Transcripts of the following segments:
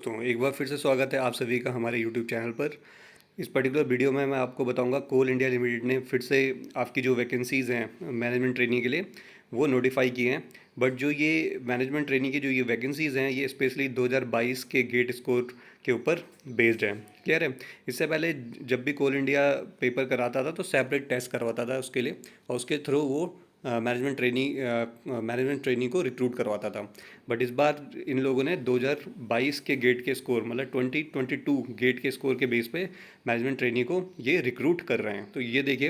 दोस्तों, एक बार फिर से स्वागत है आप सभी का हमारे यूट्यूब चैनल पर। इस पर्टिकुलर वीडियो में मैं आपको बताऊंगा कोल इंडिया लिमिटेड ने फिर से आपकी जो वैकेंसीज़ हैं मैनेजमेंट ट्रेनिंग के लिए वो नोटिफाई किए हैं। बट जो ये मैनेजमेंट ट्रेनिंग की जो ये वैकेंसीज़ हैं ये स्पेशली 2022 के गेट स्कोर के ऊपर बेस्ड है। क्लियर है। इससे पहले जब भी कोल इंडिया पेपर कराता था तो सेपरेट टेस्ट करवाता था उसके लिए, और उसके थ्रू वो मैनेजमेंट ट्रेनिंग को रिक्रूट करवाता था। बट इस बार इन लोगों ने 2022 के गेट के स्कोर मतलब 2022 गेट के स्कोर के बेस पे मैनेजमेंट ट्रेनिंग को ये रिक्रूट कर रहे हैं। तो ये देखिए,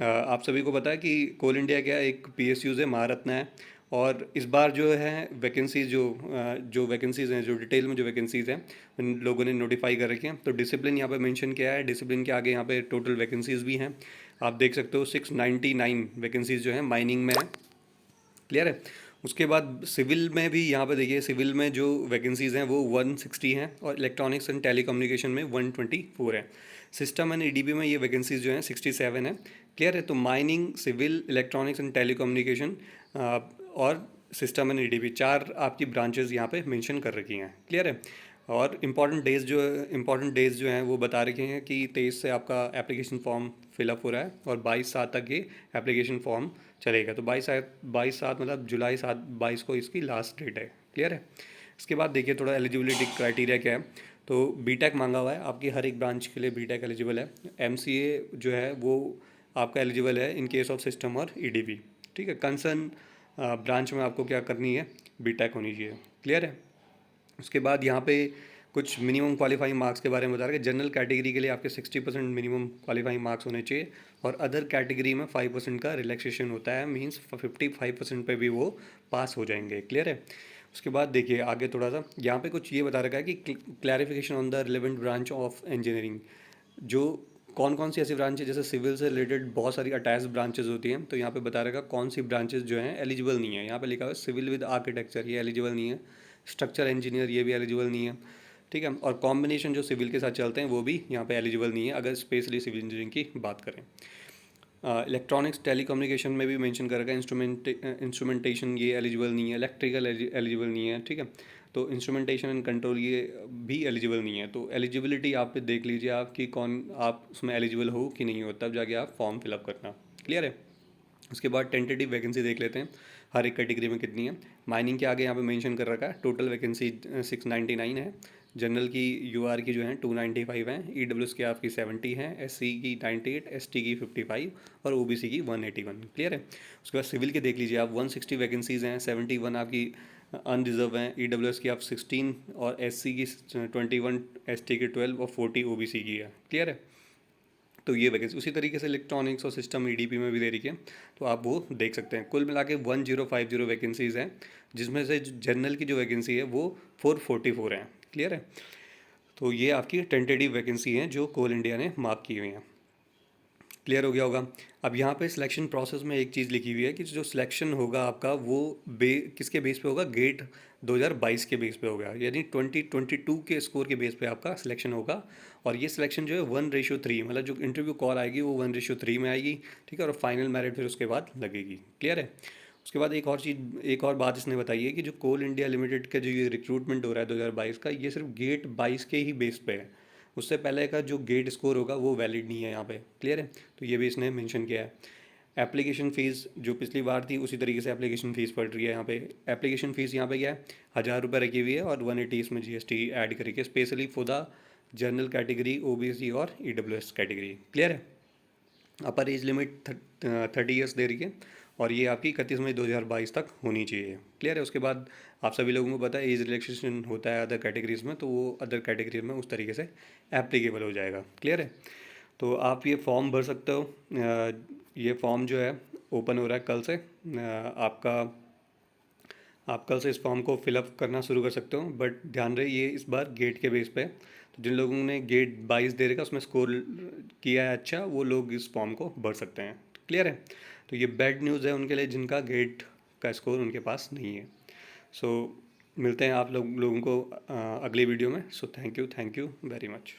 आप सभी को पता है कि कोल इंडिया क्या एक PSU है, महारत्न है। और इस बार जो है वैकेंसीज जो वैकेंसीज़ हैं, जो डिटेल में जो वैकेंसीज़ हैं उन लोगों ने नोटिफाई कर रखे हैं। तो डिसिप्लिन यहाँ पे मेंशन किया है, डिसिप्लिन के आगे यहाँ पे टोटल वैकेंसीज़ भी हैं। आप देख सकते हो 699 वैकेंसीज़ जो हैं माइनिंग में है। क्लियर है। उसके बाद सिविल में भी यहाँ पे देखिए, सिविल में जो वैकेंसीज़ हैं वो 160 हैं और इलेक्ट्रॉनिक्स एंड टेलीकम्युनिकेशन में 124 है। सिस्टम एंड EDP में ये वैकेंसीज जो हैं 67 है। क्लियर है। तो mining, civil, electronics and telecommunication और सिस्टम एंड EDP चार आपकी ब्रांचेस यहाँ पे मेंशन कर रखी हैं। क्लियर है। और इम्पॉर्टेंट डेज जो हैं वो बता रखे हैं कि 23 से आपका एप्लीकेशन फॉर्म फिलअप हो रहा है और 22/7 तक ये एप्लीकेशन फॉर्म चलेगा। तो 22/7 मतलब जुलाई 7/22 को इसकी लास्ट डेट है। क्लियर है। इसके बाद देखिए थोड़ा एलिजिबिलिटी क्राइटेरिया क्या है। तो बीटेक मांगा हुआ है, आपकी हर एक ब्रांच के लिए बीटेक एलिजिबल है। MCA जो है वो आपका एलिजिबल है इन केस ऑफ सिस्टम और EDP। ठीक है। कंसर्न ब्रांच में आपको क्या करनी है, बीटेक होनी चाहिए। क्लियर है। उसके बाद यहाँ पे कुछ मिनिमम क्वालिफाइंग मार्क्स के बारे में बता रहे हैं। जनरल कैटेगरी के लिए आपके 60% मिनिमम क्वालिफाइंग मार्क्स होने चाहिए और अदर कैटेगरी में 5% का रिलैक्सेशन होता है, मींस 55% पे भी वो पास हो जाएंगे। क्लियर है। उसके बाद देखिए आगे थोड़ा सा यहाँ पे कुछ ये बता रखा है कि clarification on the relevant branch of engineering. जो कौन कौन सी ऐसी ब्रांच है, जैसे सिविल से रिलेटेड बहुत सारी अटैच ब्रांचेज होती हैं, तो यहाँ पे बता रखा कौन सी ब्रांचेज जो हैं एलिजिबल नहीं है। यहाँ पे लिखा हुआ है सिविल विद आर्किटेक्चर, ये एलिजिबल नहीं है। स्ट्रक्चर इंजीनियर ये भी एलिजिबल नहीं है। ठीक है। और कॉम्बिनेशन जो सिविल के साथ चलते हैं वो भी यहाँ पे एलिजिबल नहीं है अगर स्पेशली सिविल इंजीनियरिंग की बात करें। इलेक्ट्रॉनिक्स टेलीकम्युनिकेशन में भी मेंशन कर रखा है इंस्ट्रूमेंटेशन ये एलिजिबल नहीं है, इलेक्ट्रिकल एलिजिबल नहीं है। ठीक है। तो इंस्ट्रूमेंटेशन एंड कंट्रोल ये भी एलिजिबल नहीं है। तो एलिजिबिलिटी आप पे देख लीजिए आप कि कौन आप उसमें एलिजिबल हो कि नहीं हो, तब जाके आप फॉर्म फिलअप करना। क्लियर है। उसके बाद टेंटेटिव वैकेंसी देख लेते हैं हर एक कैटेगरी में कितनी है। माइनिंग के आगे यहाँ पे मेंशन कर रखा है टोटल वैकेंसी 699 है। जनरल की UR की जो है 295 है, EWS की आपकी 70 है, SC की 98, ST की 55 और OBC की 181। क्लियर है। उसके बाद सिविल के देख लीजिए आप 160 वैकेंसीज़ हैं, 71 आपकी अनरिजर्व हैं, EWS की आप 16 और SC की 21, ST की 12 और 40 OBC की है। क्लियर है। तो ये वैकेंसी उसी तरीके से इलेक्ट्रॉनिक्स और सिस्टम EDP में भी दे रही है, तो आप वो देख सकते हैं। कुल मिला के 1050 वैकेंसीज़ हैं, जिसमें से जनरल की जो वैकेंसी है वो 444 हैं। क्लियर है। तो ये आपकी टेंटेटिव वैकेंसी हैं जो कोल इंडिया ने मार्क की हुई हैं। क्लियर हो गया होगा। अब यहाँ पे सिलेक्शन प्रोसेस में एक चीज़ लिखी हुई है कि जो सिलेक्शन होगा आपका वो किसके बेस पे होगा, गेट 2022 के बेस पे होगा, यानी 2022 के स्कोर के बेस पे आपका सिलेक्शन होगा। और ये सिलेक्शन जो है 1:3 मतलब जो इंटरव्यू कॉल आएगी वो 1:3 में आएगी। ठीक है। और फाइनल मेरिट फिर उसके बाद लगेगी। क्लियर है। उसके बाद एक और बात इसने बताई है कि जो कोल इंडिया लिमिटेड का जो ये रिक्रूटमेंट हो रहा है 2022 का, ये सिर्फ गेट 22 के ही बेस पे है। उससे पहले का जो गेट स्कोर होगा वो वैलिड नहीं है यहाँ पे। क्लियर है। तो ये भी इसने मेंशन किया है। एप्लीकेशन फ़ीस जो पिछली बार थी उसी तरीके से एप्लीकेशन फ़ीस पड़ रही है यहाँ पे। एप्लीकेशन फ़ीस यहाँ पे क्या है, 1000 रुपये रखी हुई है और 180 इसमें GST ऐड करके specially for the general category, OBC और EWS कैटेगरी। क्लियर है। अपर एज लिमिट 30 ईयर्स दे रही है और ये आपकी 31 मई 2022 तक होनी चाहिए। क्लियर है। उसके बाद आप सभी लोगों को पता है एज रिलैक्सेशन होता है अदर कैटेगरीज में, तो वो अदर कैटेगरीज में उस तरीके से एप्लीकेबल हो जाएगा। क्लियर है। तो आप ये फॉर्म भर सकते हो। ये फॉर्म जो है ओपन हो रहा है कल से। आप कल से इस फॉर्म को फिलअप करना शुरू कर सकते हो, बट ध्यान रहे ये इस बार गेट के बेस पे है। तो जिन लोगों ने गेट 22 दे रखा उसमें स्कोर किया है अच्छा, वो लोग इस फॉर्म को भर सकते हैं। क्लियर है। तो ये बैड न्यूज़ है उनके लिए जिनका गेट का स्कोर उनके पास नहीं है। सो मिलते हैं आप लोगों को अगली वीडियो में। So thank you very much.